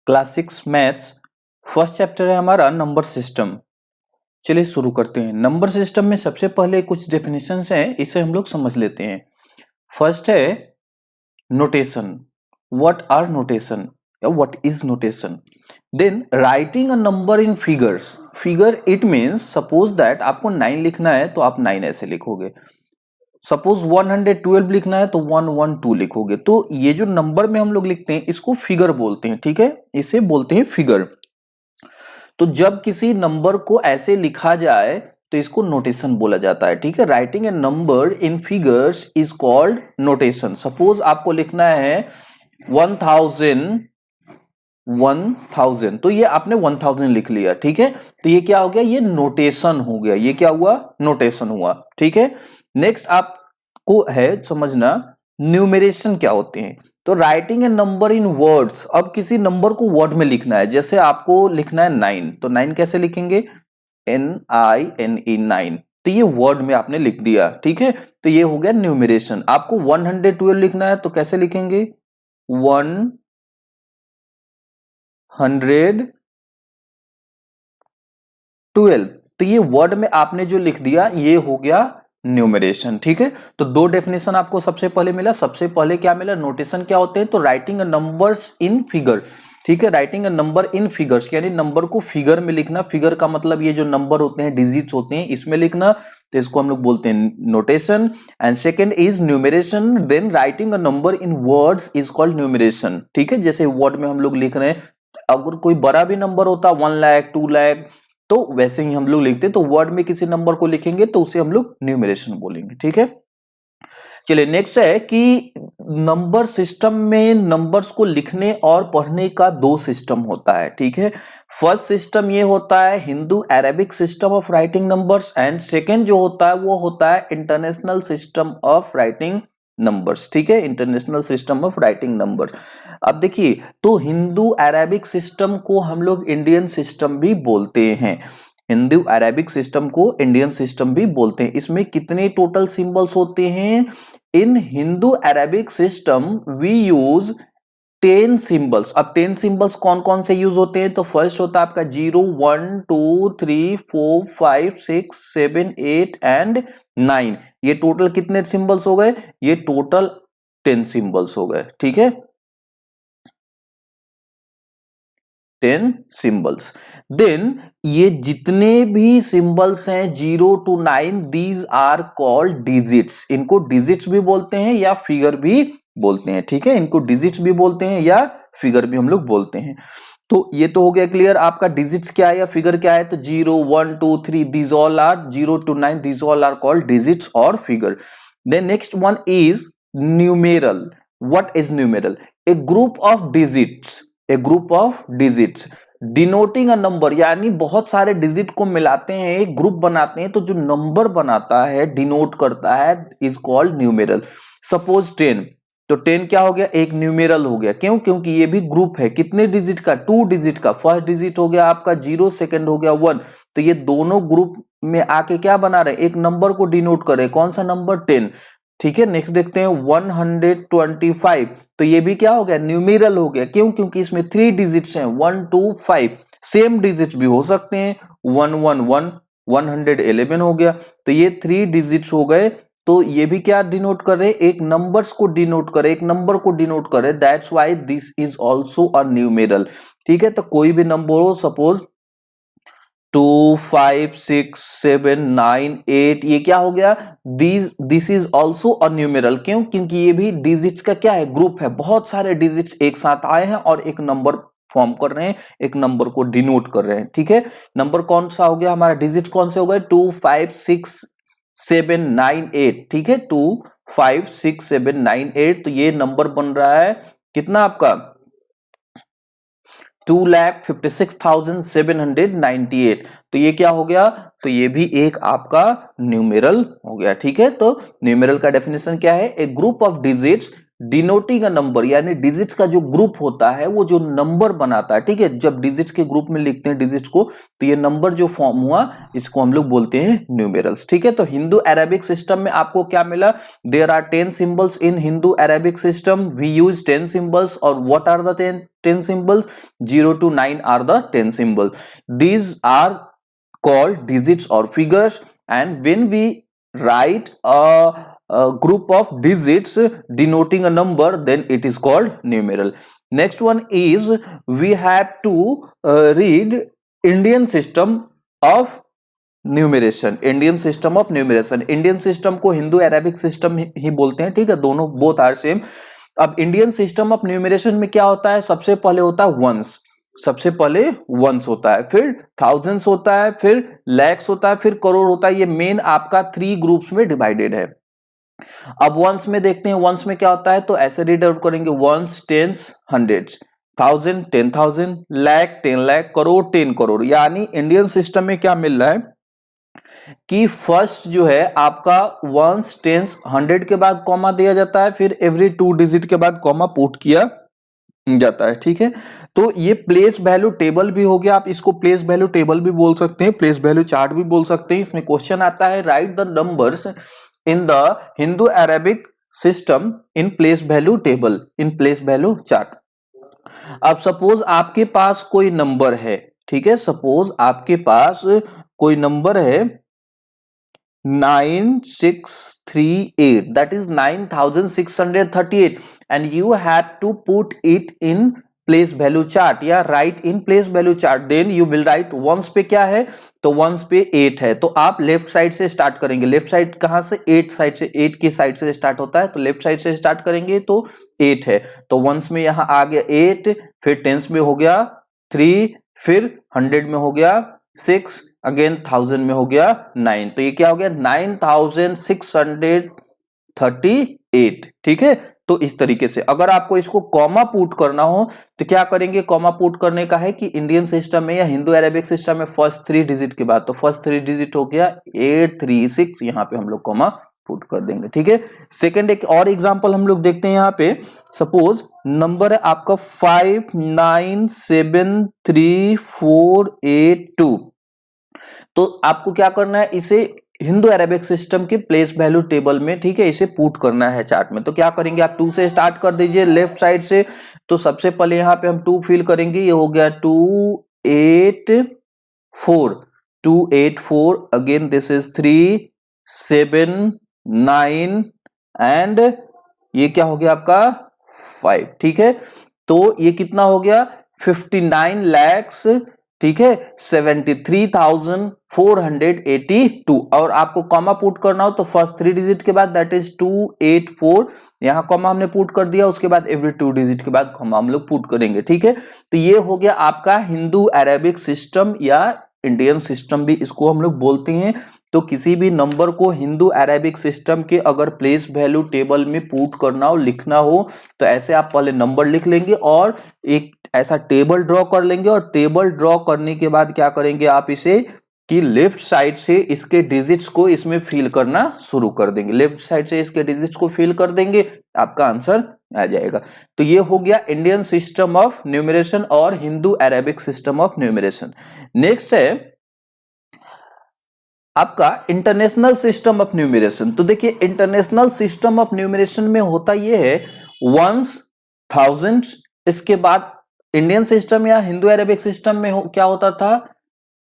Class 6 maths first chapter है हमारा number system. चलिए शुरू करते हैं। नंबर सिस्टम में सबसे पहले कुछ डेफिनेशंस हैं, इसे हम लोग समझ लेते हैं। फर्स्ट है नोटेशन। व्हाट आर नोटेशन या what is notation. Then writing a number in figures. Figure it means suppose that आपको 9 लिखना है तो आप 9 ऐसे लिखोगे। सपोज 112 लिखना है तो 112 लिखोगे। तो ये जो नंबर में हम लोग लिखते हैं इसको फिगर बोलते हैं, ठीक है, इसे बोलते हैं फिगर। तो जब किसी नंबर को ऐसे लिखा जाए तो इसको नोटेशन बोला जाता है, ठीक है। Writing a number in figures is called notation. Suppose आपको लिखना है 1000 तो ये आपने 1000 लिख लिया, ठीक है। तो ये क्या हो गया, ये नोटेशन हो गया। ये क्या हुआ, नोटेशन हुआ, ठीक है। नेक्स्ट आपको है समझना न्यूमरेशन क्या होते हैं। तो writing a number in words. अब किसी नंबर को वर्ड में लिखना है, जैसे आपको लिखना है 9, तो 9 कैसे लिखेंगे, NINE 9। तो ये वर्ड में आपने लिख दिया, ठीक है। तो ये हो गया न्यूमरेशन। आपको 112 लिखना है तो कैसे लिखेंगे, 112। तो ये वर्ड में आपने जो लिख दिया ये हो गया न्यूमरेशन, ठीक है। तो दो डेफिनेशन आपको सबसे पहले मिला। सबसे पहले क्या मिला, नोटेशन क्या होते हैं, तो राइटिंग नंबर्स इन फिगर, ठीक है। Writing a number in figures यानी नंबर को फिगर में लिखना। फिगर का मतलब ये जो नंबर होते हैं, डिजिट्स होते हैं, इसमें लिखना, तो इसको हम लोग बोलते हैं notation. And second is numeration. Then writing a number in words is called numeration, ठीक है। जैसे वर्ड में हम लोग लिख रहे हैं, अगर कोई बड़ा भी नंबर होता 1 लाख 2 लाख तो वैसे ही हम लोग लिखते हैं। तो वर्ड में किसी नंबर को लिखेंगे तो उसे हम लोग न्यूमरेशन बोलेंगे, ठीक है। चलिए नेक्स्ट है कि नंबर सिस्टम में नंबर्स को लिखने और पढ़ने का दो सिस्टम होता है, ठीक है। फर्स्ट सिस्टम ये होता है Hindu Arabic system of writing numbers and second जो होता है वो होता है international system of writing numbers, ठीक है, international system of writing number. अब देखिए, तो हिंदू अरेबिक सिस्टम को हम लोग इंडियन सिस्टम भी बोलते हैं। हिंदू अरेबिक सिस्टम को इंडियन सिस्टम भी बोलते हैं। इसमें कितने टोटल सिंबल्स होते हैं, in Hindu Arabic system we use 10 symbols. अब 10 सिंबल्स कौन कौन से यूज होते हैं, तो फर्स्ट होता है आपका 0 1 2 3 4 5 6 7 8 एंड 9। ये टोटल कितने सिंबल्स हो गए, ये टोटल 10 सिंबल्स हो गए, ठीक है, 10 सिंबल्स। देन ये जितने भी सिंबल्स हैं 0 to 9 these are called digits. इनको डिजिट्स भी बोलते हैं या फिगर भी बोलते हैं, ठीक है। इनको डिजिट्स भी बोलते हैं या फिगर भी हम लोग बोलते हैं। तो ये तो हो गया क्लियर, आपका डिजिट्स क्या है या फिगर क्या है। तो 0 1 2 3 these all are 0 to 9 these all are called digits और figure. Then next one is numeral. What is numeral, a group of digits, a group of digits denoting a number, यानी बहुत सारे डिजिट को मिलाते हैं, एक ग्रुप बनाते हैं, तो जो नंबर बनाता है, डिनोट करता है, इज कॉल्ड न्यूमेरल। सपोज 10, तो 10 क्या हो गया, एक न्यूमेरल हो गया। क्यों, क्योंकि ये भी ग्रुप है, कितने डिजिट का, 2 डिजिट का। फर्स्ट डिजिट हो गया आपका 0, सेकंड हो गया 1, तो ये दोनों ग्रुप में आके क्या बना रहे, एक नंबर को डिनोट करे। कौन सा नंबर, 10, ठीक है। नेक्स्ट देखते हैं 125, तो ये भी क्या हो गया, न्यूमेरल हो गया। क्यों, क्योंकि इसमें 3 डिजिट्स हैं, 1 2 5। सेम डिजिट्स भी हो सकते हैं, 111 111 हो गया। तो ये 3 डिजिट्स हो गए। तो ये भी क्या डिनोट करे, एक नंबर्स को डिनोट करे, एक नंबर को डिनोट करे। That's why this is also a numeral, ठीक है। तो कोई भी नंबर हो, सपोज 2 5 6 7 9 8, ये क्या हो गया, this is also a numeral. क्यों, क्योंकि ये भी डिजिट्स का क्या है, ग्रुप है। बहुत सारे डिजिट्स एक साथ आए हैं और एक नंबर फॉर्म कर रहे हैं, एक नंबर को डिनोट कर रहे हैं, ठीक है। नंबर कौन सा हो गया हमारा, डिजिट कौन से हो गए, 2 5 6 7 9 8, ठीक है, 2 5 6 7 9 8। तो ये नंबर बन रहा है कितना आपका, 2,56,798। तो ये क्या हो गया, तो ये भी एक आपका न्यूमेरल हो गया, ठीक है। तो न्यूमेरल का डेफिनेशन क्या है, a group of digits denoting a number, यानी डिजिट्स का जो ग्रुप होता है वो जो नंबर बनाता है, ठीक है, जब डिजिट्स के ग्रुप में लिखते हैं डिजिट्स को, तो ये नंबर जो फॉर्म हुआ इसको हम लोग बोलते हैं न्यूमेरल्स, ठीक है। तो हिंदू अरेबिक सिस्टम में आपको क्या मिला, there are 10 symbols in Hindu Arabic system, we use 10 symbols, और what are the 10 symbols, 0 to 9 are the 10 symbol, these are called digits or figures, and when we write a group of digits denoting a number, then it is called numeral. Next one is we have to read Indian system of numeration, Indian system of numeration. Indian system को Hindu Arabic system ही बोलते हैं, ठीक है, दोनों both are same. अब Indian system of numeration में क्या होता है, सबसे पहले होता है वंस, सबसे पहले वंस होता है, फिर थाउजेंड्स होता है, फिर लैक्स होता है, फिर करोड़ होता है। ये मेन आपका 3 ग्रुप्स में डिवाइडेड है। अब वंस में देखते हैं, वंस में क्या होता है, तो ऐसे रीड आउट करेंगे, ones, tens, hundreds, thousand 10,000, lakh 10 lakh, crore 10 crore. यानी इंडियन सिस्टम में क्या मिल रहा है कि फर्स्ट जो है आपका वंस, टेंस, 100 के बाद कॉमा दिया जाता है, फिर एवरी 2 डिजिट के बाद कॉमा पुट किया जाता है, ठीक है। तो ये प्लेस वैल्यू टेबल भी हो गया, आप इसको प्लेस वैल्यू टेबल भी बोल सकते हैं, प्लेस वैल्यू चार्ट भी बोल सकते हैं। इसमें क्वेश्चन आता है, right the numbers in the Hindu Arabic system in place value table, in place value chart. अब सपोज आपके पास कोई नंबर है, ठीक है, सपोज आपके पास कोई नंबर है 9638, that is 9638, and you have to put it in place value chart या write in place value chart, then you will write ones पे क्या है, तो वंस पे 8 है, तो आप लेफ्ट साइड से स्टार्ट करेंगे। लेफ्ट साइड कहां से, 8 साइड से, 8 की साइड से स्टार्ट होता है, तो लेफ्ट साइड से स्टार्ट करेंगे तो 8 है, तो वंस में यहां आ गया 8, फिर टेंस में हो गया 3, फिर 100 में हो गया 6, अगेन 1000 में हो गया 9, तो ये क्या हो गया 9638, ठीक है। तो इस तरीके से अगर आपको इसको कॉमा पुट करना हो तो क्या करेंगे, कॉमा पुट करने का है कि इंडियन सिस्टम में या हिंदू अरेबिक सिस्टम में फर्स्ट 3 डिजिट के बाद, तो फर्स्ट 3 डिजिट हो गया 836, यहां पे हम लोग कॉमा पुट कर देंगे, ठीक है। सेकेंड एक और एग्जांपल हम लोग देखते हैं, यहां पे सपोज नंबर है आपका 597348 तो आपको क्या करना है, इसे हिंदू अरेबिक सिस्टम के प्लेस वैल्यू टेबल में, ठीक है, इसे पुट करना है चार्ट में। तो क्या करेंगे, आप 2 से स्टार्ट कर दीजिए लेफ्ट साइड से, तो सबसे पहले यहां पे हम 2 फिल करेंगे, ये हो गया 284, अगेन दिस इज 3, 7, 9 एंड ये क्या हो गया आपका 5, ठीक है। तो ये कितना हो गया 59 lakhs, ठीक है, 73,482, और आपको कॉमा पुट करना हो तो फर्स्ट 3 डिजिट के बाद दैट इज 284, यहां कॉमा हमने पुट कर दिया, उसके बाद एवरी 2 डिजिट के बाद कॉमा हम लोग पुट करेंगे, ठीक है। तो ये हो गया आपका हिंदू अरेबिक सिस्टम या इंडियन सिस्टम भी इसको हम लोग बोलते हैं। तो किसी भी नंबर को हिंदू अरेबिक सिस्टम के अगर प्लेस वैल्यू टेबल में पुट करना हो, लिखना हो, तो ऐसे आप पहले नंबर लिख लेंगे और एक ऐसा टेबल ड्रॉ कर लेंगे, और टेबल ड्रॉ करने के बाद क्या करेंगे आप इसे कि लेफ्ट साइड से इसके डिजिट्स को इसमें फिल करना शुरू कर देंगे, लेफ्ट साइड से इसके डिजिट्स को फिल कर देंगे, आपका आंसर आ जाएगा। तो ये हो गया इंडियन सिस्टम ऑफ न्यूमरेशन और Hindu Arabic system of numeration. Next है आपका इंटरनेशनल सिस्टम ऑफ न्यूमरेशन। तो देखिए इंटरनेशनल सिस्टम ऑफ न्यूमरेशन में होता यह है वंस, थाउजेंड्स, इसके बाद इंडियन सिस्टम या हिंदू अरेबिक सिस्टम में क्या होता था,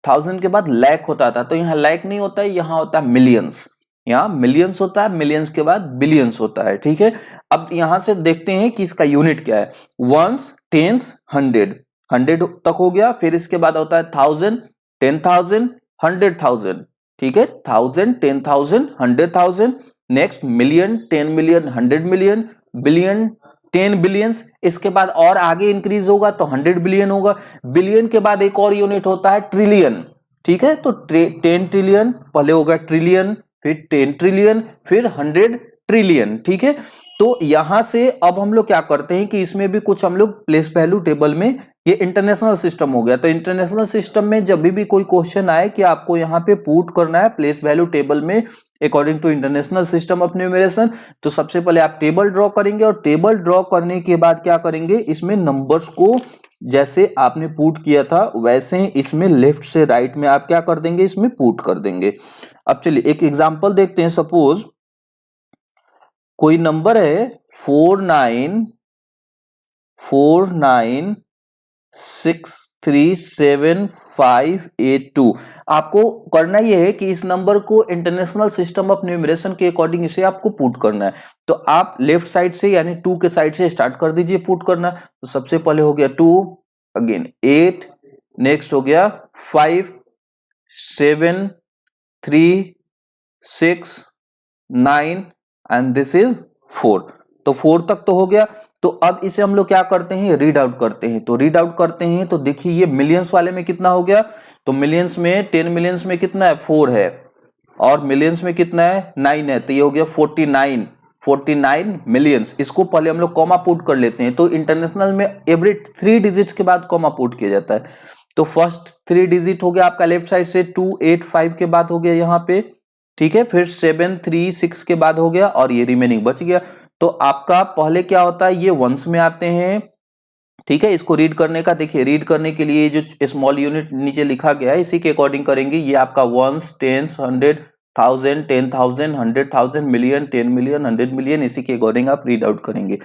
1000 के बाद लैख होता था, तो यहाँ लैख नहीं होता है, यहाँ होता है मिलियंस, यहाँ मिलियंस होता है, मिलियंस के बाद बिलियंस होता है, ठीक है। अब यहां से देखते हैं कि इसका यूनिट क्या है, वंस, टेंस, 100 तक हो गया, फिर इसके बाद होता है 1000, 10,000, 100,000, ठीक है, 1000, 10,000, 100,000, next million, 10 million, 100 million, billion, 10 billions, इसके बाद और आगे इंक्रीज होगा तो 100 बिलियन होगा, बिलियन के बाद एक और यूनिट होता है ट्रिलियन, ठीक है। तो 10 ट्रिलियन पहले होगा, ट्रिलियन, फिर 10 ट्रिलियन, फिर 100 ट्रिलियन, ठीक है। तो यहां से अब हम लोग क्या करते हैं कि इसमें भी कुछ हम लोग प्लेस वैल्यू टेबल में, ये इंटरनेशनल सिस्टम हो गया। तो इंटरनेशनल सिस्टम में जब भी कोई क्वेश्चन आए कि आपको यहाँ पे पुट करना है प्लेस वैल्यू टेबल में according to international system of numeration. तो सबसे पहले आप टेबल ड्रॉ करेंगे और टेबल ड्रॉ करने के बाद क्या करेंगे, इसमें नंबर्स को जैसे आपने पुट किया था वैसे ही इसमें लेफ्ट से राइट में आप क्या कर देंगे, इसमें पुट कर देंगे। अब चलिए एक एग्जांपल देखते हैं। सपोज कोई नंबर है 49637582। आपको करना यह है कि इस नंबर को इंटरनेशनल सिस्टम ऑफ न्यूमरेशन के अकॉर्डिंग इसे आपको पुट करना है। तो आप लेफ्ट साइड से यानी 2 के साइड से स्टार्ट कर दीजिए पुट करना। तो सबसे पहले हो गया 2, अगेन 8, नेक्स्ट हो गया 5, 7, 3, 6, 9 एंड दिस इज 4। तो 4 तक तो हो गया। तो अब इसे हम लोग क्या करते हैं, रीड आउट करते हैं। तो रीड आउट करते हैं तो देखिए ये मिलियंस वाले में कितना हो गया। तो मिलियंस में 10 मिलियंस में कितना है, 4 है, और मिलियंस में कितना है, 9 है। तो ये हो गया 49 मिलियंस। इसको पहले हम लोग कॉमा पुट कर लेते हैं। तो इंटरनेशनल में एवरी 3 डिजिट्स के बाद कॉमा पुट किया जाता है। तो फर्स्ट 3 डिजिट हो गया आपका लेफ्ट साइड से 2, 8, 5 के बाद हो गया यहाँ पे, ठीक है। फिर 7, 3, 6 के बाद हो गया और ये रिमेनिंग बच गया। तो आपका पहले क्या होता है, ये वंस में आते हैं, ठीक है। इसको रीड करने का देखिए, रीड करने के लिए जो स्मॉल यूनिट नीचे लिखा गया है इसी के अकॉर्डिंग करेंगे। ये आपका ones, tens, 100, 1000, 10,000, 100,000, million, 10 million, 100 million, इसी के अकॉर्डिंग आप रीड आउट करेंगे।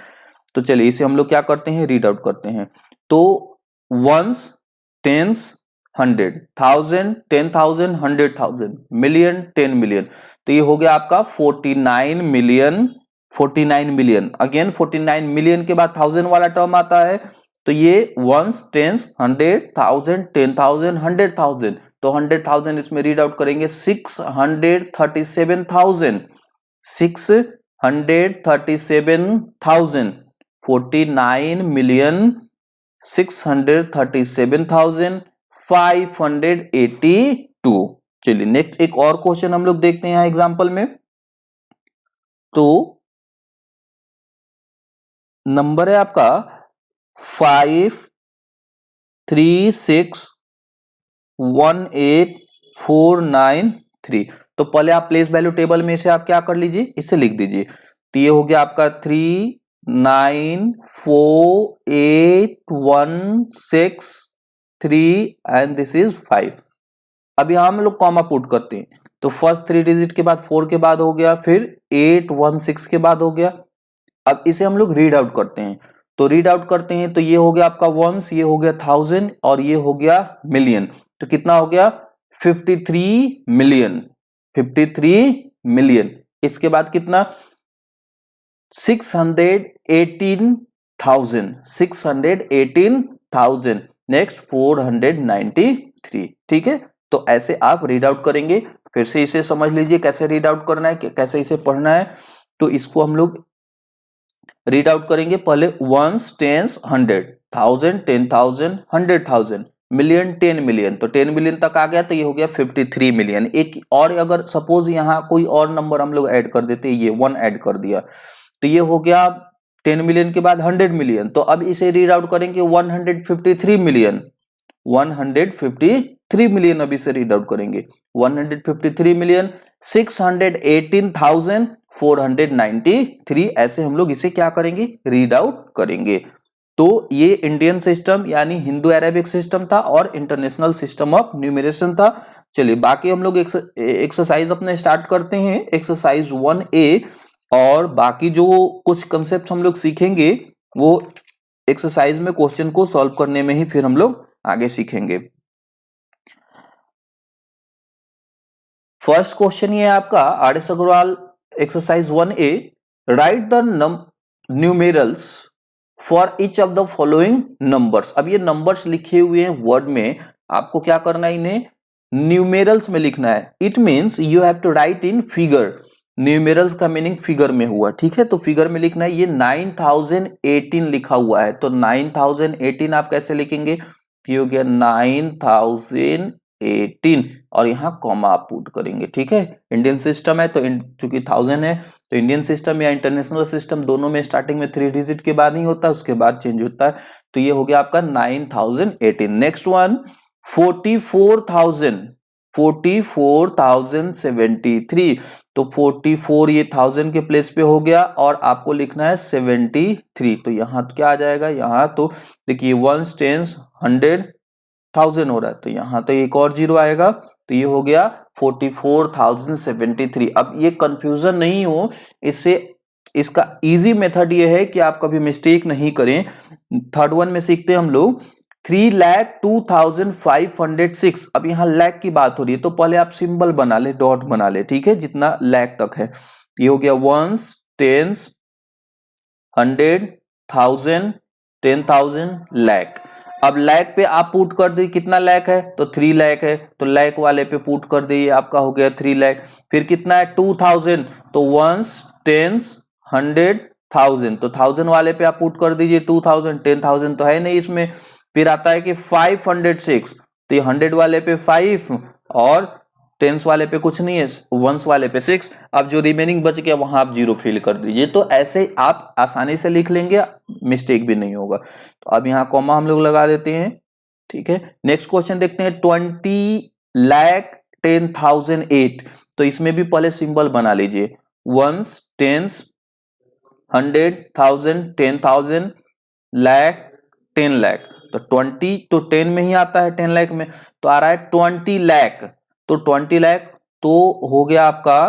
तो चलिए इसे हम लोग क्या करते हैं, रीड आउट करते हैं। तो वंस, टेंस, 100, 1000, 10,000, 100,000, मिलियन, 10 मिलियन। तो ये हो गया आपका 49 मिलियन। 49 मिलियन, अगेन 49 मिलियन के बाद 1000 वाला टर्म आता है। तो ये वंस, टेंस, 100,000, 10,000, 100,000। तो 100,000 इसमें रीड आउट करेंगे 637,000, 637,000, 49 मिलियन 637,582। चलिए नेक्स्ट एक और क्वेश्चन हम लोग देखते हैं यहां एग्जांपल में। तो नंबर है आपका 53618,493। तो पहले आप प्लेस वैल्यू टेबल में से आप क्या कर लीजिए, इसे लिख दीजिए। तो ये हो गया आपका 394816 एंड दिस इज 5। अब यहां हम लोग कॉमा पुट करते हैं। तो फर्स्ट 3 डिजिट के बाद 4 के बाद हो गया, फिर 816 के बाद हो गया। अब इसे हम लोग रीड आउट करते हैं। तो रीड आउट करते हैं तो ये हो गया आपका वंस, ये हो गया 1000 और ये हो गया मिलियन। तो कितना हो गया, 53 मिलियन। 53 मिलियन। इसके बाद कितना, 618,000, 618,000, नेक्स्ट 493। ठीक है। तो ऐसे आप रीड आउट करेंगे। फिर से इसे समझ लीजिए कैसे रीड आउट करना है, कैसे इसे पढ़ना है। तो इसको हम लोग रीड आउट करेंगे। पहले वंस, टेंस, 100, 1000, 10,000, 100,000, मिलियन, 10 मिलियन। तो 10 मिलियन तक आ गया तो ये हो गया 53 मिलियन। एक और अगर सपोज यहां कोई और नंबर हम लोग ऐड कर देते, ये 1 ऐड कर दिया तो ये हो गया 10 मिलियन के बाद 100 मिलियन। तो अब इसे रीड आउट करेंगे 153 मिलियन। 153 मिलियन अभी से रीड आउट करेंगे। 153 मिलियन 618,493। ऐसे हम लोग इसे क्या करेंगे, रीड आउट करेंगे। तो ये इंडियन सिस्टम यानी हिंदू अरेबिक सिस्टम था और इंटरनेशनल सिस्टम ऑफ न्यूमरेशन था। चलिए बाकी हम लोग एक्सरसाइज अपने स्टार्ट करते हैं, एक्सरसाइज 1A। और बाकी जो कुछ कंसेप्ट हम लोग सीखेंगे वो एक्सरसाइज में क्वेश्चन को सॉल्व करने में ही फिर हम लोग आगे सीखेंगे। फर्स्ट क्वेश्चन ये है आपका R S. Agrawal exercise 1A। Write the numerals for each of the following numbers. अब ये नंबर्स लिखे हुए हैं वर्ड में, आपको क्या करना है, इन्हें न्यूमेरल्स में लिखना है। It means you have to write in figure. Numerals का मीनिंग फिगर में हुआ, ठीक है। तो फिगर में लिखना है। ये 9018 लिखा हुआ है तो 9018 आप कैसे लिखेंगे, ये हो गया 9018 और यहाँ कॉमा आप पुट करेंगे, ठीक है। इंडियन सिस्टम है तो चूंकि 1000 है तो इंडियन सिस्टम या इंटरनेशनल सिस्टम दोनों में स्टार्टिंग में 3 डिजिट के बाद ही होता है, उसके बाद चेंज होता है। तो ये हो गया आपका 9018। Next one 44,000, 44,073। तो 44 ये 1000 के प्लेस पे हो गया और आपको लिखना है 73। तो यहाँ क्या आ जाएगा, यहाँ तो देखिए 1s 10s 100,000 हो रहा है, तो यहाँ तो एक और जीरो आएगा, तो ये हो गया 44,073। अब ये कंफ्यूजन नहीं हो, इससे इसका इजी मेथड ये है कि आप कभी मिस्टेक नहीं करें। थर्ड वन में सीखते हैं हम लोग 3,02,506। अब यहाँ लैख की बात हो रही है तो पहले आप सिंबल बना ले, डॉट बना ले, ठीक है, जितना लैख तक है। ये हो गया 1s 10s 100,000 10,000 लैख। अब लैख पे आप पुट कर दी, कितना लैख है तो 3 लैख है, तो लैख वाले पे पुट कर दी, आपका हो गया 3 लैख। फिर कितना है 2000, तो 1s 10s 100,000, तो 1000 वाले पे आप पुट कर दीजिए 2000, 10,000 तो है नहीं इसमें। फिर आता है कि 506, तो ये 100 वाले पे 5 और 10s वाले पे कुछ नहीं है, 1s वाले पे 6। अब जो रिमेनिंग बच गया वहां आप जीरो फिल कर दीजिए, तो ऐसे आप आसानी से लिख लेंगे, मिस्टेक भी नहीं होगा। तो अब यहाँ कॉमा हम लोग लगा देते हैं, ठीक है। नेक्स्ट क्वेश्चन देखते हैं 20,10,008। तो इसमें भी पहले सिंबल बना लीजिए, 1s 10s 100,000 10,000 लैख 10 लैख। तो 20 तो 10 में ही आता है, 10 लाख में, तो आ रहा है 20 लाख। तो 20 लाख तो हो गया आपका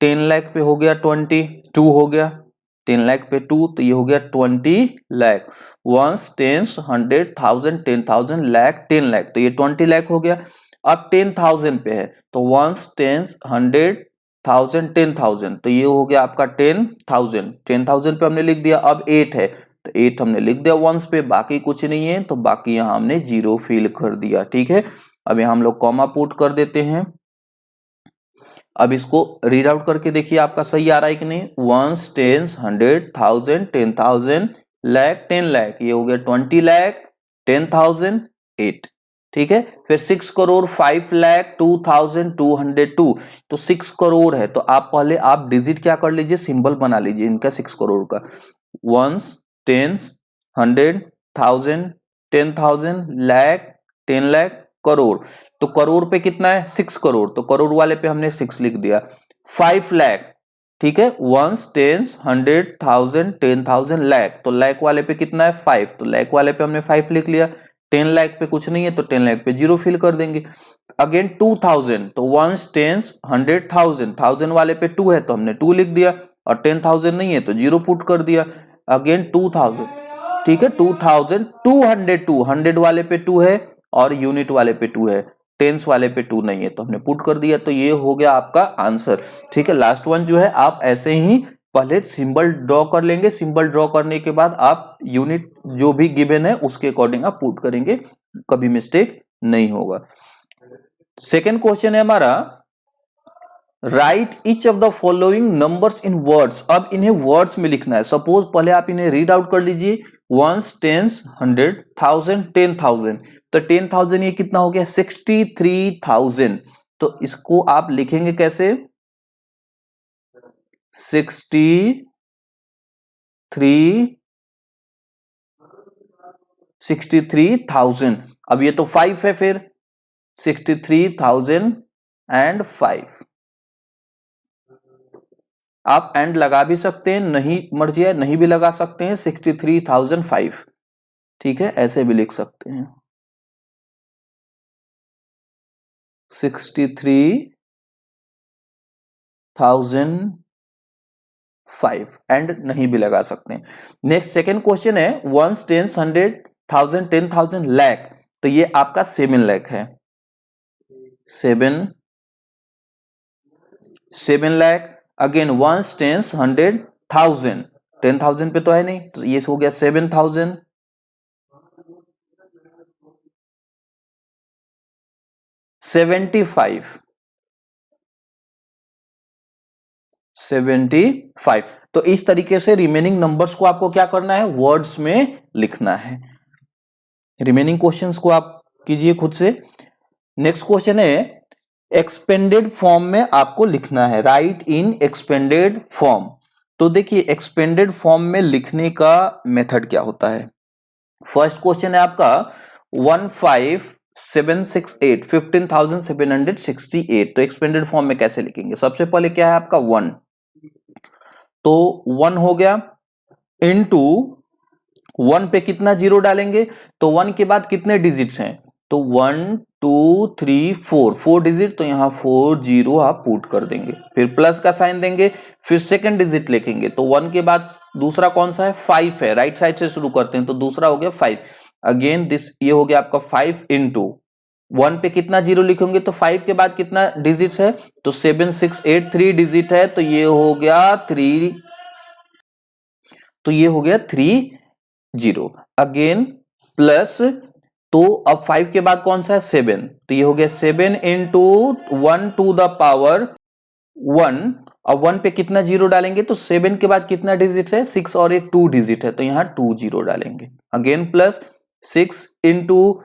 10 लाख पे हो गया 22 हो गया, 10 लाख पे 2, तो ये हो गया 20 लाख। 1s 10s 100,000 10,000 लैख 10 लाख, तो ये 20 लाख हो गया। अब 10,000 पे है, तो 1s 10s 100,000 10,000, तो ये हो गया आपका 10,000। 10,000 पे हमने लिख दिया। अब 8 है, तो 8 हमने लिख दिया 1s पे, बाकी कुछ नहीं है, तो बाकी यहां हमने जीरो फिल कर दिया, ठीक है। अब यहां हम लोग कॉमा पुट कर देते हैं। अब इसको रीड आउट करके देखिए आपका सही आ रहा है कि नहीं। 1s 10s 100,000 10,000 लैख 10 लाख, ये हो गया 20 लाख 10,000 8, ठीक है। फिर 6 करोड़ 5,02,202, तो 6 करोड़ है, तो आप पहले आप डिजिट क्या कर लीजिए, सिंबल बना लीजिए इनका 6 करोड़ का। 1s 10s 100,000 10,000 लैख 10 लाख करोड़, तो करोड़ पे कितना है 6 करोड़, तो करोड़ वाले पे हमने 6 लिख दिया। 5 लाख, ठीक है, 1s 10s 100,000 10,000 लैख, तो लैख वाले पे कितना है 5, तो लैख वाले पे हमने 5 लिख लिया। 10 लाख पे कुछ नहीं है, तो 10 लाख पे जीरो फिल कर देंगे। अगेन 2000, तो 1s 10s 100,000 1000 वाले पे 2 है, तो हमने 2 लिख दिया, और 10,000 नहीं है तो जीरो पुट कर दिया। अगेन 2000, ठीक है, 2000 202, 100 वाले पे 2 है और यूनिट वाले पे 2 है, टेंस वाले पे 2 नहीं है, तो हमने पुट कर दिया, तो ये हो गया आपका आंसर, ठीक है। लास्ट वन जो है आप ऐसे ही पहले सिंबल ड्रॉ कर लेंगे, सिंबल ड्रॉ करने के बाद आप यूनिट जो भी गिवन है उसके अकॉर्डिंग आप पुट करेंगे, कभी मिस्टेक नहीं होगा। सेकेंड क्वेश्चन है हमारा, right each of the following numbers in words. अब इन्हें वर्ड्स में लिखना है। सपोज पहले आप इन्हें रीड आउट कर लीजिए, 1s 10s 100,000 10,000, तो 10,000 ये कितना हो गया 63,000, तो इसको आप लिखेंगे कैसे 63,000। अब ये तो 5 है, फिर 63,005, आप एंड लगा भी सकते हैं, नहीं मर्जी है, नहीं भी लगा सकते हैं, 63,005, ठीक है, ऐसे भी लिख सकते हैं 63,005, एंड नहीं भी लगा सकते हैं। नेक्स्ट सेकेंड क्वेश्चन है 1s 10s 100,000 10,000 लैख, तो ये आपका 7 लाख है, 7 लाख। अगेन 1s 10s 100,000 10,000 पे तो है नहीं, तो ये हो गया 7,000, 75 तो इस तरीके से रिमेनिंग नंबर्स को आपको क्या करना है, वर्ड्स में लिखना है। रिमेनिंग क्वेश्चंस को आप कीजिए खुद से। नेक्स्ट क्वेश्चन है, एक्सपेंडेड फॉर्म में आपको लिखना है, राइट इन एक्सपेंडेड फॉर्म। तो देखिए एक्सपेंडेड फॉर्म में लिखने का मेथड क्या होता है। फर्स्ट क्वेश्चन है आपका 768 15,768। तो एक्सपेंडेड फॉर्म में कैसे लिखेंगे? सबसे पहले क्या है आपका 1, तो 1 हो गया इनटू 1 पे कितना जीरो डालेंगे? तो 1 के बाद कितने डिजिट्स हैं? तो 1 2 3 4 4 डिजिट, तो यहां 4 जीरो आप पुट कर देंगे, फिर प्लस का साइन देंगे, फिर सेकंड डिजिट लिखेंगे। तो 1 के बाद दूसरा कौन सा है? 5 है, राइट साइड से शुरू करते हैं, तो दूसरा हो गया 5। अगेन दिस ये हो गया आपका 5 इंटू 1 पे कितना जीरो लिखेंगे? तो 5 के बाद कितना डिजिट्स है? तो 7 6 8 3 डिजिट है, तो ये हो गया 3, तो ये हो गया 3 जीरो। अगेन प्लस, तो अब 5 के बाद कौन सा है? 7, तो ये हो गया 7 इंटू 1 टू द पावर 1। अब 1 पे कितना जीरो डालेंगे? तो 7 के बाद कितना डिजिट है? 6 और एक 2 डिजिट है, तो यहां 2 जीरो डालेंगे। अगेन प्लस 6 इंटू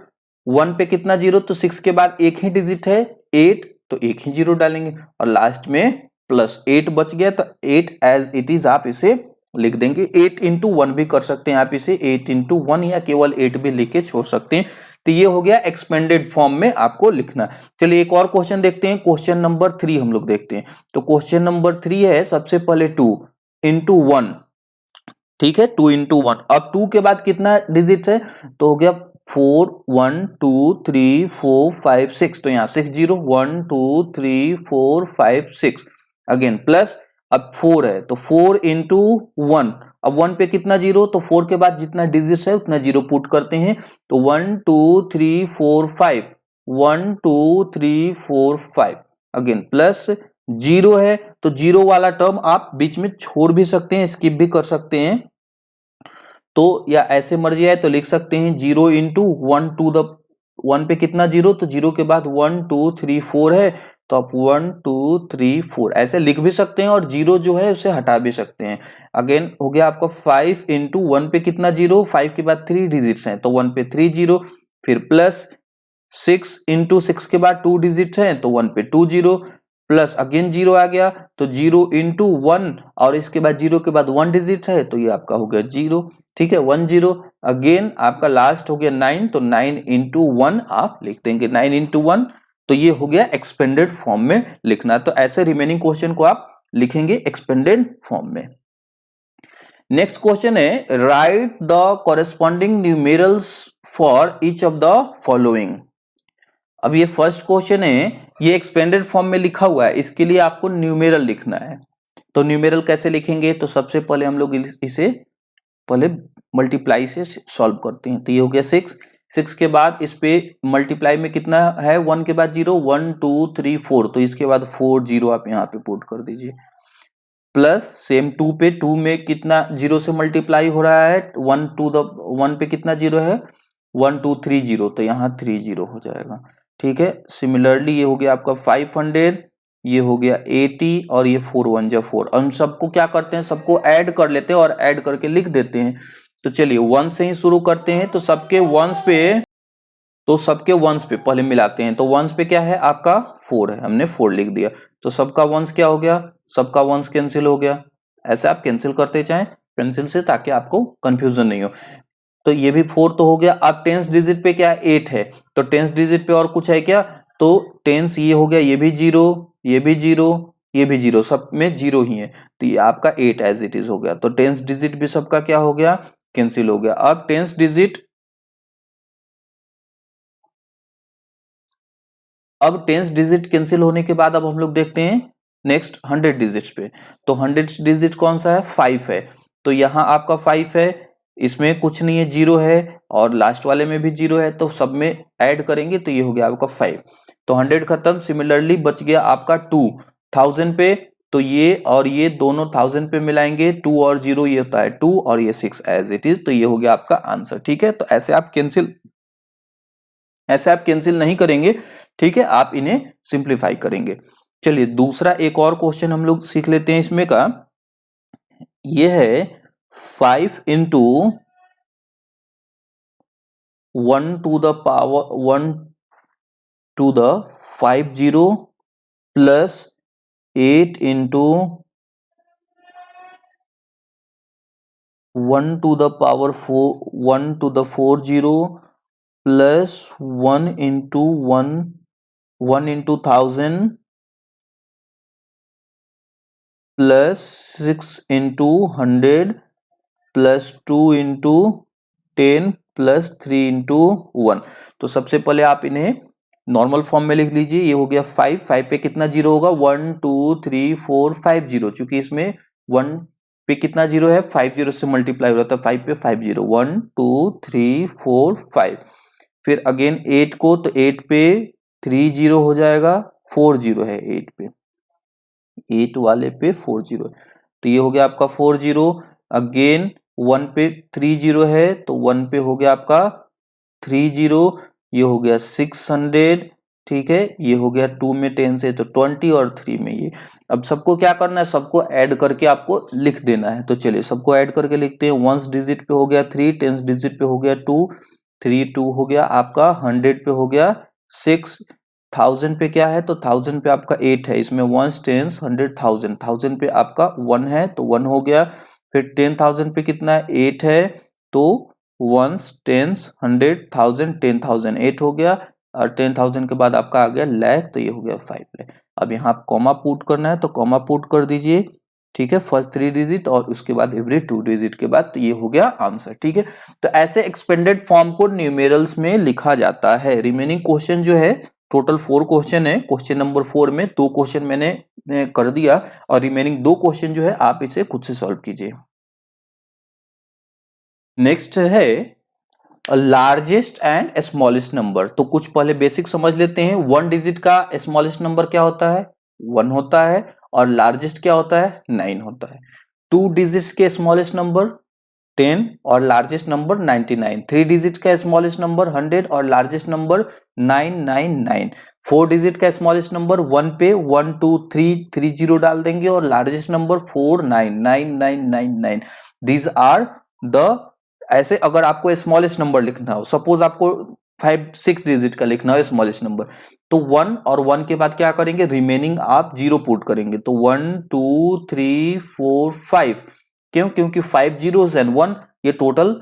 1 पे कितना जीरो? तो 6 के बाद एक ही डिजिट है 8, तो एक ही जीरो डालेंगे, और लास्ट में प्लस 8 बच गया, तो 8 एज इट इज आप इसे लिख देंगे। 8 इंटू 1 भी कर सकते हैं आप इसे, 8 इंटू 1 या केवल 8 भी लिख के छोड़ सकते हैं। तो ये हो गया एक्सपेंडेड फॉर्म में आपको लिखना। चलिए एक और क्वेश्चन देखते हैं, क्वेश्चन नंबर 3 हम लोग देखते हैं। तो क्वेश्चन नंबर 3 है, सबसे पहले 2 इंटू 1, ठीक है, 2 इंटू 1। अब 2 के बाद कितना डिजिट है? तो हो गया 4 1 2 3 4 5 6, तो यहां 6 जीरो, 1 2 3 4 5 6। अगेन प्लस, अब 4 है, तो 4 इंटू 1। अब 1 पे कितना जीरो? तो 4 के बाद जितना डिजिट है उतना जीरो पुट करते हैं, तो 1 2 3 4 5, 1 2 3 4 5। अगेन प्लस, जीरो है, तो जीरो वाला टर्म आप बीच में छोड़ भी सकते हैं, स्किप भी कर सकते हैं, तो या ऐसे मर्जी आए तो लिख सकते हैं 0 इंटू 1 टू द 1 पे कितना जीरो? तो जीरो के बाद 1 2 3 4 है, तो आप 1 2 3 4 ऐसे लिख भी सकते हैं, और जीरो जो है उसे हटा भी सकते हैं। अगेन हो गया आपका 5 इंटू 1 पे कितना जीरो? 5 के बाद 3 डिजिट्स हैं, तो 1 पे 3 जीरो, फिर प्लस 6 इंटू 6 के बाद 2 डिजिट हैं, तो 1 पे 2 जीरो, प्लस अगेन जीरो आ गया, तो 0 इंटू 1, और इसके बाद जीरो के बाद 1 डिजिट है, तो ये आपका हो गया जीरो, ठीक है, 1 जीरो। अगेन आपका लास्ट हो गया 9, तो 9 इंटू 1 आप लिख देंगे, 9 इंटू 1, तो ये हो गया एक्सपेंडेड फॉर्म में लिखना। तो ऐसे रिमेनिंग क्वेश्चन को आप लिखेंगे एक्सपेंडेड फॉर्म में। नेक्स्ट क्वेश्चन है, right the corresponding numerals for each of the following. अब ये फर्स्ट क्वेश्चन है, ये एक्सपेंडेड फॉर्म में लिखा हुआ है, इसके लिए आपको न्यूमेरल लिखना है। तो न्यूमेरल कैसे लिखेंगे? तो सबसे पहले हम लोग इसे पहले मल्टीप्लाई से सॉल्व करते हैं। तो ये हो गया 6, 6 के बाद इस पे मल्टीप्लाई में कितना है? 1 के बाद जीरो, 1 2 3 4, तो इसके बाद 4 जीरो आप यहाँ पे पुट कर दीजिए, प्लस सेम 2 पे 2 में कितना जीरो से मल्टीप्लाई हो रहा है? 1 टू द 1 पे कितना जीरो है? 1 2 3 जीरो, तो यहाँ 3 जीरो हो जाएगा, ठीक है। सिमिलरली ये हो गया आपका 500, ये हो गया 80, और ये 4 1 जा 4। हम सबको क्या करते हैं? सबको ऐड कर लेते हैं और ऐड करके लिख देते हैं। तो चलिए 1 से ही शुरू करते हैं, तो सबके वंस पे पहले मिलाते हैं। तो वंस पे क्या है आपका? 4 है, हमने 4 लिख दिया, तो सबका वंस क्या हो गया? सबका वंस कैंसिल हो गया। ऐसे आप कैंसिल करते जाएं पेंसिल से, ताकि आपको कंफ्यूजन नहीं हो। तो ये भी 4 तो हो गया। अब 10th डिजिट पे क्या है? 8 है, तो 10th डिजिट पे और कुछ है क्या? तो 10 ये हो गया, ये भी जीरो, ये भी जीरो, ये भी जीरो, सब में जीरो ही है, तो ये आपका 8 एज इट इज हो गया। तो 10th डिजिट भी सबका क्या हो गया? कैंसिल हो गया। अब 10th डिजिट कैंसिल होने के बाद अब हम लोग देखते हैं नेक्स्ट 100 डिजिट्स पे। तो 100 डिजिट कौन सा है? 5 है, तो यहाँ आपका 5 है, इसमें कुछ नहीं है, जीरो है, और लास्ट वाले में भी जीरो है, तो सब में ऐड करेंगे तो ये हो गया आपका 5। तो 100 खत्म। सिमिलरली बच गया आपका 2 1000 पे, तो ये और ये दोनों 1000 पे मिलाएंगे, 2 और 0 ये होता है 2, और ये 6 एज इट इज, तो ये हो गया आपका आंसर, ठीक है। तो ऐसे आप कैंसिल नहीं करेंगे, ठीक है, आप इन्हें सिंप्लीफाई करेंगे। चलिए दूसरा एक और क्वेश्चन हम लोग सीख लेते हैं इसमें का। ये है 5 into 1 to the power 1 to the 50 plus 8 into 1 to the power 4 1 to the 40 plus 1 into 1000 plus 6 into 100 plus 2 into 10 plus 3 into 1। तो सबसे पहले आप इन्हें नॉर्मल फॉर्म में लिख लीजिए। ये हो गया 5 पे कितना जीरो होगा, 1 2 3 4 5 जीरो, चूंकि इसमें 1 पे कितना जीरो है, 5 जीरो से मल्टीप्लाई हो रहा था, 5 पे 5 जीरो, 1 2 3 4 5। फिर अगेन 8 को, तो 8 पे 3 जीरो हो जाएगा, 4 जीरो है 8 पे, 8 वाले पे 4 जीरो, तो ये हो गया आपका 4 जीरो। अगेन 1 पे 3 जीरो है, तो 1 पे हो गया आपका 3 जीरो, ये हो गया 600, ठीक है। ये हो गया 2 में 10 से तो 20 और 3 में ये। अब सबको क्या करना है, सबको ऐड करके आपको लिख देना है। तो चलिए सबको ऐड करके लिखते हैं। 1 डिजिट पे हो गया 3, 10 डिजिट पे हो गया 2, 3 2 हो गया आपका, 100 पे हो गया 6, 1000 पे क्या है, तो 1000 पे आपका 8 है, इसमें 1 10 100 1000, 1000 पे आपका 1 है तो 1 हो गया। फिर 10,000 पे कितना है, 8 है, तो 1 10 100 1000 10,000 8 हो गया, और 10,000 के बाद आपका आ गया लाख, तो ये हो गया 5 लाख। अब यहाँ कॉमा पुट करना है तो कॉमा पुट कर दीजिए, ठीक है, फर्स्ट 3 डिजिट और उसके बाद एवरी 2 डिजिट के बाद, तो ये हो गया आंसर, ठीक है। तो ऐसे एक्सपेंडेड फॉर्म को न्यूमेरल्स में लिखा जाता है। रिमेनिंग क्वेश्चन जो है, टोटल 4 क्वेश्चन है, क्वेश्चन नंबर 4 में 2 क्वेश्चन मैंने कर दिया, और रिमेनिंग 2 क्वेश्चन जो है आप इसे खुद से सॉल्व कीजिए। नेक्स्ट है लार्जेस्ट एंड स्मॉलेस्ट नंबर। तो कुछ पहले बेसिक समझ लेते हैं। 1 डिजिट का स्मॉलेस्ट नंबर क्या होता है, 1 होता है, और लार्जेस्ट क्या होता है, 9 होता है। 2 डिजिट्स के स्मॉलेस्ट नंबर 10 और लार्जेस्ट नंबर 99। 3 डिजिट का स्मॉलेस्ट नंबर 100 और लार्जेस्ट नंबर 999। 4 डिजिट का स्मॉलेस्ट नंबर 1 पे 1 2 3 3 जीरो डाल देंगे और largest number 499999। These are the, ऐसे अगर आपको स्मॉलेस्ट नंबर लिखना हो, सपोज आपको 5 6 डिजिट का लिखना हो स्मॉलेस्ट नंबर, तो 1 और 1 के बाद क्या करेंगे, रिमेनिंग आप जीरो पुट करेंगे, तो 1 2 3 4 5। क्यों, क्योंकि 5 जीरोस एंड 1, ये टोटल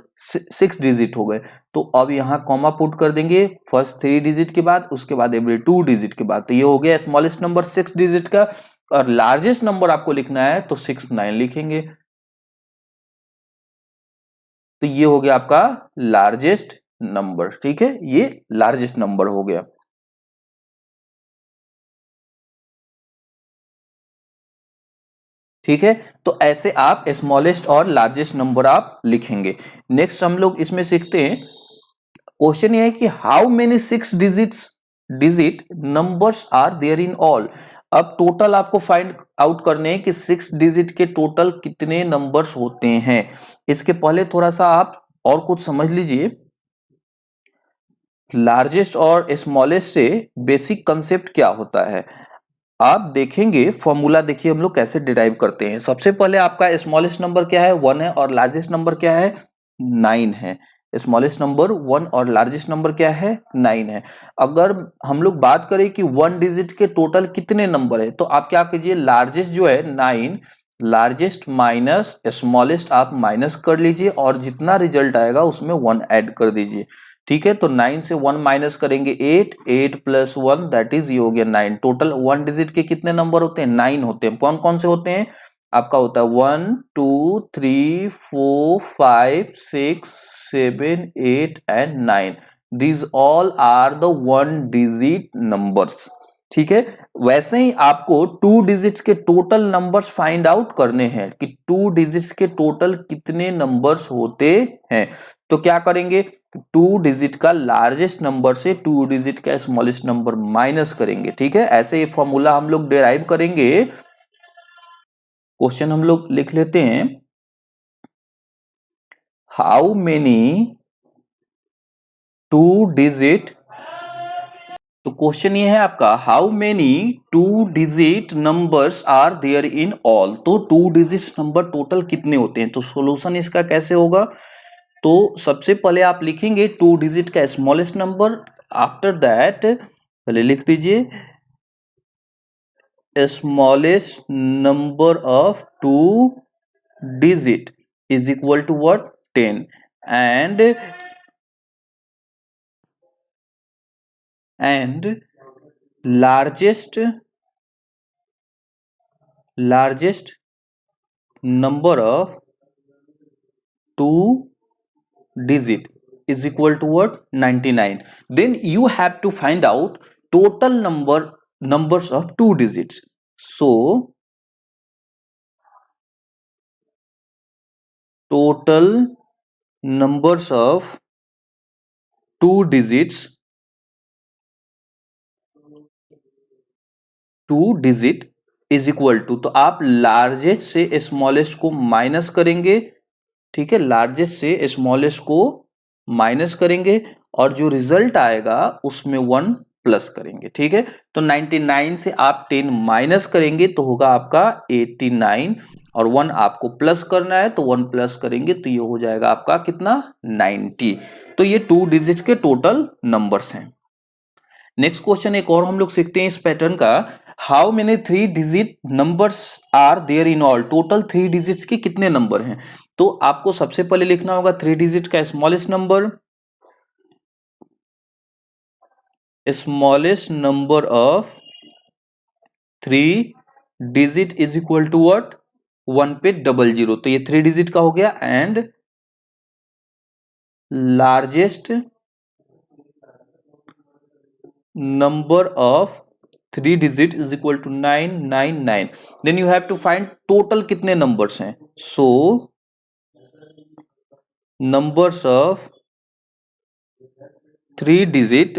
6 डिजिट हो गए। तो अब यहाँ कॉमा पुट कर देंगे फर्स्ट 3 डिजिट के बाद, उसके बाद एवरी 2 डिजिट के बाद, तो ये हो गया स्मॉलेस्ट नंबर 6 डिजिट का। और लार्जेस्ट नंबर आपको लिखना है तो 69 लिखेंगे, तो ये हो गया आपका लार्जेस्ट नंबर, ठीक है, ये लार्जेस्ट नंबर हो गया। ठीक है, तो ऐसे आप स्मॉलेस्ट और लार्जेस्ट नंबर आप लिखेंगे। नेक्स्ट हम लोग इसमें सीखते हैं, क्वेश्चन ये है कि how many 6 digit numbers are there in all. अब टोटल आपको फाइंड आउट करने हैं कि 6 डिजिट के टोटल कितने नंबर्स होते हैं। इसके पहले थोड़ा सा आप और कुछ समझ लीजिए। लार्जेस्ट और स्मॉलेस्ट से बेसिक कंसेप्ट क्या होता है, आप देखेंगे फॉर्मूला, देखिए हम लोग कैसे डिराइव करते हैं। सबसे पहले आपका स्मॉलेस्ट नंबर क्या है, 1 है, और लार्जेस्ट नंबर क्या है, 9 है। स्मॉलेस्ट नंबर 1 और लार्जेस्ट नंबर क्या है, 9 है। अगर हम लोग बात करें कि 1 डिजिट के टोटल कितने नंबर है, तो आप क्या कीजिए, लार्जेस्ट जो है 9, लार्जेस्ट माइनस स्मॉलेस्ट आप माइनस कर लीजिए, और जितना रिजल्ट आएगा उसमें 1 ऐड कर दीजिए। ठीक है, तो 9 से 1 माइनस करेंगे 8, 8 प्लस 1 दैट इज, ये हो गया 9। टोटल 1 डिजिट के कितने नंबर होते हैं, 9 होते हैं। कौन कौन से होते हैं, आपका होता है 1 2 3 4 5 6 7 8 and 9। These all are the 1 digit numbers. ठीक है, वैसे ही आपको 2 डिजिट्स के टोटल नंबर्स फाइंड आउट करने हैं कि 2 डिजिट्स के टोटल कितने नंबर्स होते हैं। तो क्या करेंगे, 2 डिजिट का लार्जेस्ट नंबर से 2 डिजिट का स्मॉलेस्ट नंबर माइनस करेंगे। ठीक है, ऐसे ये फॉर्मूला हम लोग डिराइव करेंगे। क्वेश्चन हम लोग लिख लेते हैं, हाउ मेनी 2 डिजिट, तो क्वेश्चन ये है आपका, how many 2 digit numbers are there in all. तो 2 डिजिट नंबर टोटल कितने होते हैं, तो सॉल्यूशन इसका कैसे होगा, तो सबसे पहले आप लिखेंगे 2 डिजिट का स्मॉलेस्ट नंबर, आफ्टर दैट पहले लिख दीजिए smallest number of 2 digit is equal to what, 10, and and largest number of two digit is equal to what? 99. Then you have to find out total numbers of two digits. So total numbers of two digits is equal to, तो आप largest से smallest को minus करेंगे, ठीक है, largest से smallest को minus करेंगे और जो रिजल्ट आएगा उसमें 1 प्लस करेंगे, ठीक है। तो 99 से आप 10 माइनस करेंगे तो होगा आपका 89 और 1 आपको प्लस करना है तो 1 प्लस करेंगे तो ये हो जाएगा आपका कितना? 90। तो ये टू डिजिट के टोटल नंबर्स हैं। नेक्स्ट क्वेश्चन एक और हम लोग सीखते हैं इस पैटर्न का। How many 3 digit numbers are there in all? Total 3 digits के कितने नंबर हैं? तो आपको सबसे पहले लिखना होगा 3 डिजिट का smallest number of 3 digit is equal to what? 1 पे 00, तो ये 3 डिजिट का हो गया। And largest number of 3 digit is equal to 999. then you have to find total कितने numbers हैं? so numbers of 3 digit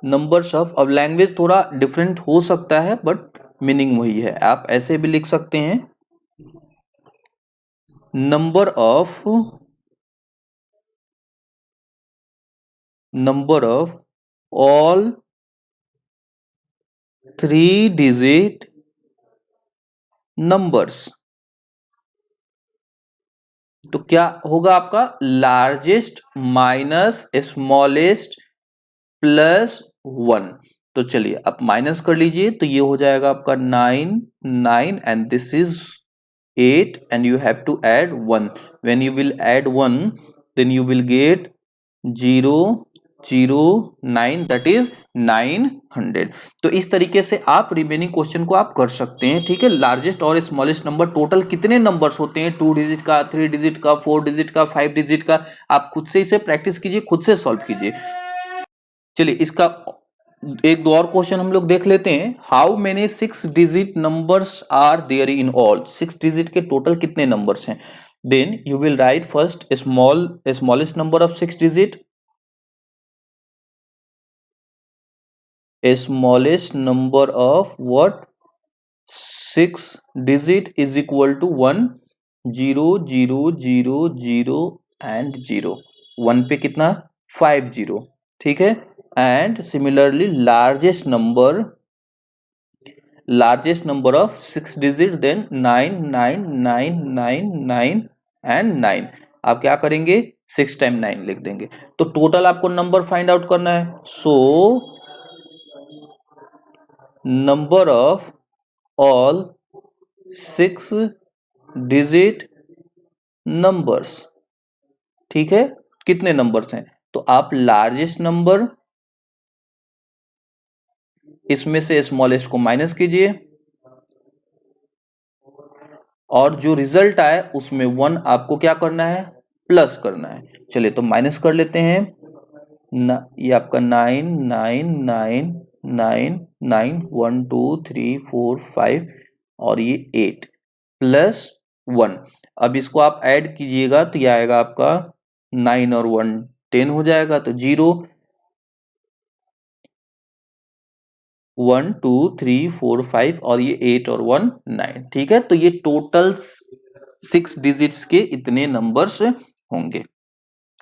numbers of, अब लैंग्वेज थोड़ा डिफरेंट हो सकता है बट मीनिंग वही है, आप ऐसे भी लिख सकते हैं number of all 3 digit numbers। तो क्या होगा आपका? Largest minus smallest plus 1। तो चलिए आप माइनस कर लीजिए, तो ये हो जाएगा आपका 9 and this is 8 and you have to add 1. when you will add 1 then you will get 009, that is 900। तो इस तरीके से आप रिमेनिंग क्वेश्चन को आप कर सकते हैं, ठीक है। लार्जेस्ट और स्मॉलेस्ट नंबर टोटल कितने नंबर्स होते हैं? 2 डिजिट का, 3 डिजिट का, 4 डिजिट का, 5 डिजिट का। आप खुद से इसे प्रैक्टिस कीजिए, खुद से सॉल्व कीजिए। चलिए इसका एक दो और क्वेश्चन हम लोग देख लेते हैं। How many 6 digit numbers are there in all? 6 digit के टोटल कितने नंबर्स हैं? Then you will write first smallest number of 6 digit, smallest number of what? 6 digit is equal to 1 0 0 0 0 and 0। 1 पे कितना? 50, ठीक है। And similarly largest number of 6 digit, then 9 9 9 9 9 and 9। आप क्या करेंगे? 6 टाइम 9 लिख देंगे। तो टोटल आपको नंबर फाइंड आउट करना है। So number of all 6 digit numbers, ठीक है, कितने नंबर्स हैं? तो आप लार्जेस्ट नंबर, इसमें से स्मॉलेस्ट को माइनस कीजिए और जो रिजल्ट आए उसमें 1 आपको क्या करना है? प्लस करना है। चलिए तो माइनस कर लेते हैं। ये आपका 9 9 9 9 9 1 2 3 4 5 और ये 8 प्लस 1। अब इसको आप ऐड कीजिएगा तो ये आएगा आपका 9 और 1 10 हो जाएगा, तो 0 1 2 3 4 5 और ये 8 और 1 9, ठीक है। तो ये टोटल 6 डिजिट्स के इतने नंबर्स होंगे।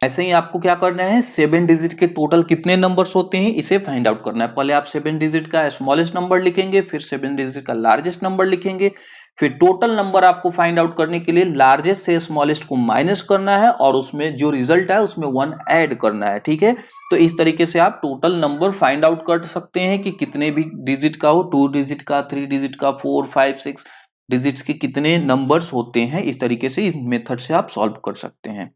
ऐसे ही आपको क्या करना है? 7 डिजिट के टोटल कितने नंबर्स होते हैं इसे फाइंड आउट करना है। पहले आप 7 डिजिट का स्मॉलेस्ट नंबर लिखेंगे, फिर 7 डिजिट का लार्जेस्ट नंबर लिखेंगे, फिर टोटल नंबर आपको फाइंड आउट करने के लिए लार्जेस्ट से स्मॉलेस्ट को माइनस करना है और उसमें जो रिजल्ट है उसमें 1 ऐड करना है, ठीक है। तो इस तरीके से आप टोटल नंबर फाइंड आउट कर सकते हैं कि कितने भी डिजिट का हो, 2 डिजिट का, 3 डिजिट का, 4 5 6 डिजिट्स के कितने नंबर्स होते हैं। इस तरीके से इस मेथड से आप सॉल्व कर सकते हैं।